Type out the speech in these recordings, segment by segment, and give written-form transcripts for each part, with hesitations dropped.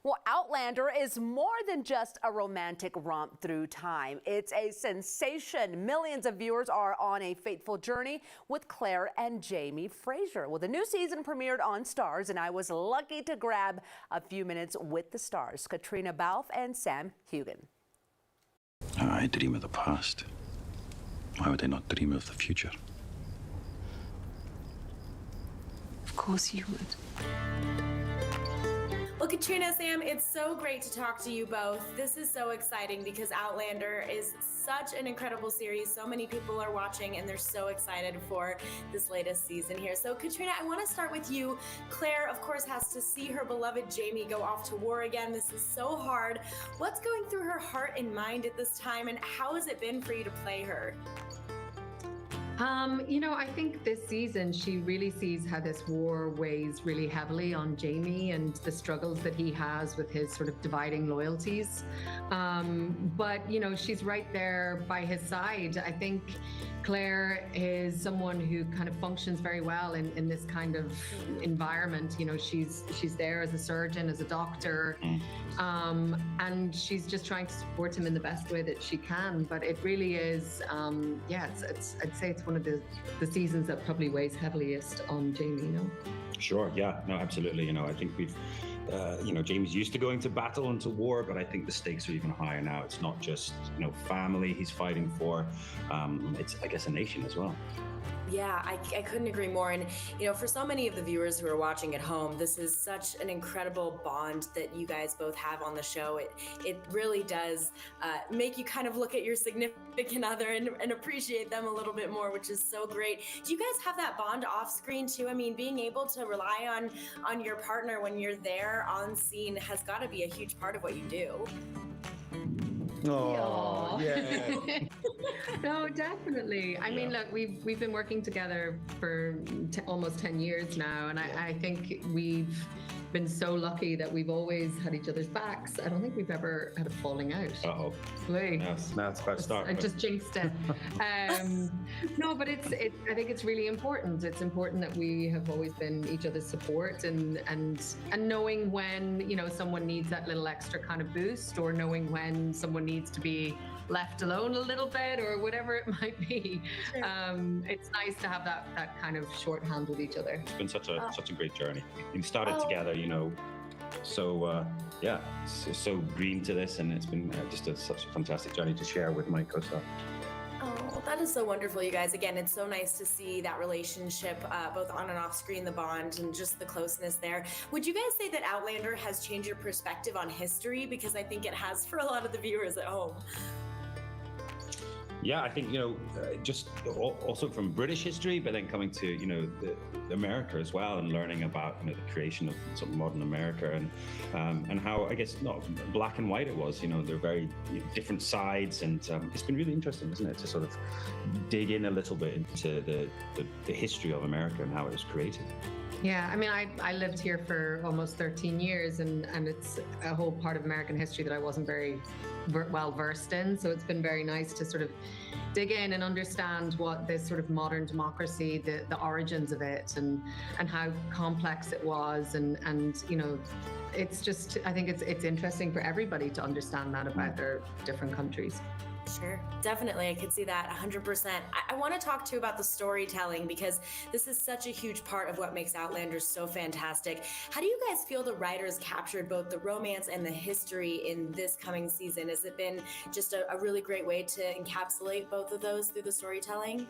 Well, Outlander is more than just a romantic romp through time. It's a sensation. Millions of viewers are on a fateful journey with Claire and Jamie Fraser. Well, the new season premiered on Starz, and I was lucky to grab a few minutes with the stars, Katrina Balfe and Sam Hugan. I dream of the past. Why would I not dream of the future? Of course you would. Well, Katrina, Sam, it's so great to talk to you both. This is so exciting because Outlander is such an incredible series. So many people are watching and they're so excited for this latest season here. So Katrina, I want to start with you. Claire, of course, has to see her beloved Jamie go off to war again. This is so hard. What's going through her heart and mind at this time, and how has it been for you to play her? You know, I think this season she really sees how this war weighs really heavily on Jamie and the struggles that he has with his sort of dividing loyalties. But, you know, she's right there by his side. I think Claire is someone who kind of functions very well in this kind of environment. You know, she's there as a surgeon, as a doctor, and she's just trying to support him in the best way that she can. But it really is, yeah, I'd say it's one of the seasons that probably weighs heaviest on Jamie, you know? Sure, yeah, no, absolutely. You know, I think we've, you know, Jamie's used to going to battle and to war, but I think the stakes are even higher now. It's not just, you know, family he's fighting for. It's, I guess, a nation as well. Yeah, I couldn't agree more. And, you know, for so many of the viewers who are watching at home, this is such an incredible bond that you guys both have on the show. It really does make you kind of look at your significant other and appreciate them a little bit more, which is so great. Do you guys have that bond off screen too? I mean, being able to rely on your partner when you're there on scene has got to be a huge part of what you do. Oh, yeah. No, definitely. I mean, look, we've been working together for almost 10 years now, and I think we've been so lucky that we've always had each other's backs. I don't think we've ever had a falling out. Uh-oh. Wait. Yes, now it's about to start. I just jinxed it. No, but I think it's really important. It's important that we have always been each other's support and knowing when, you know, someone needs that little extra kind of boost, or knowing when someone needs to be left alone a little bit, or whatever it might be. Sure. It's nice to have that kind of shorthand with each other. It's been such a great journey. We started together, you know, so yeah, so green to this, and it's been just such a fantastic journey to share with my co-star. Oh, that is so wonderful, you guys. Again, it's so nice to see that relationship, both on and off screen, the bond and just the closeness there. Would you guys say that Outlander has changed your perspective on history? Because I think it has for a lot of the viewers at home. Yeah, I think, you know, just also from British history, but then coming to, you know, the America as well, and learning about, you know, the creation of sort of modern America, and how, I guess, not black and white it was. You know, they're very, you know, different sides, and it's been really interesting, isn't it, to sort of dig in a little bit into the history of America and how it was created. Yeah, I mean, I lived here for almost 13 years, and it's a whole part of American history that I wasn't very well versed in. So it's been very nice to sort of dig in and understand what this sort of modern democracy, the origins of it, and how complex it was, and you know, it's just, I think it's interesting for everybody to understand that about their different countries. Sure, definitely. I could see that 100%. I want to talk to you about the storytelling, because this is such a huge part of what makes Outlander so fantastic. How do you guys feel the writers captured both the romance and the history in this coming season? Has it been just a really great way to encapsulate both of those through the storytelling?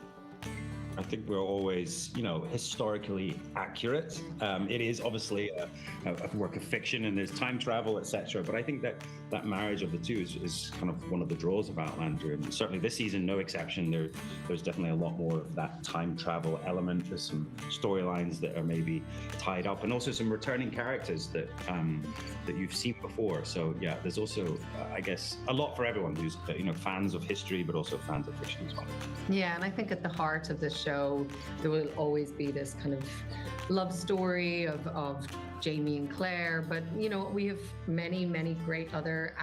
I think we're always, you know, historically accurate. It is obviously a work of fiction, and there's time travel, etc. But I think that marriage of the two is kind of one of the draws of Outlander, and certainly this season, no exception. There's definitely a lot more of that time travel element. There's some storylines that are maybe tied up, and also some returning characters that you've seen before. So yeah, there's also, I guess, a lot for everyone who's, you know, fans of history, but also fans of fiction as well. Yeah, and I think at the heart of this show, there will always be this kind of love story of Jamie and Claire, but you know, we have many great other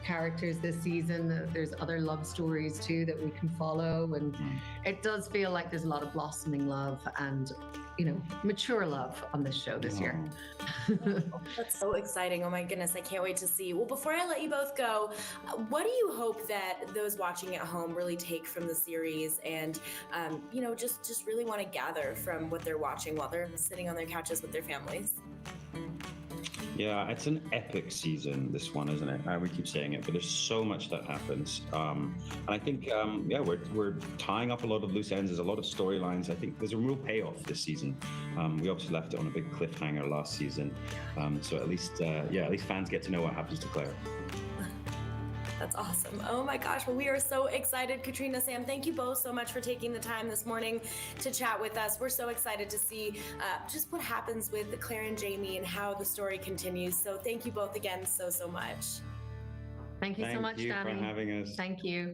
characters this season. There's other love stories too that we can follow, and it does feel like there's a lot of blossoming love, and mature love on this show this year. That's so exciting. Oh my goodness, I can't wait to see. Well, before I let you both go, what do you hope that those watching at home really take from the series and, just really want to gather from what they're watching while they're sitting on their couches with their families? Yeah, it's an epic season, this one, isn't it? We keep saying it, but there's so much that happens. And I think, we're tying up a lot of loose ends. There's a lot of storylines. I think there's a real payoff this season. We obviously left it on a big cliffhanger last season. So at least fans get to know what happens to Claire. That's awesome. Oh my gosh. Well, we are so excited. Katrina, Sam, thank you both so much for taking the time this morning to chat with us. We're so excited to see just what happens with Claire and Jamie and how the story continues. So thank you both again so much. Thank you so much, Dani. Thank you for having us. Thank you.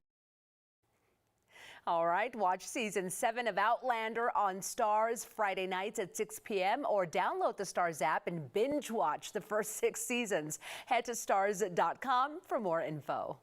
All right, watch season 7 of Outlander on Starz Friday nights at 6 p.m. or download the Starz app and binge watch the first 6 seasons. Head to starz.com for more info.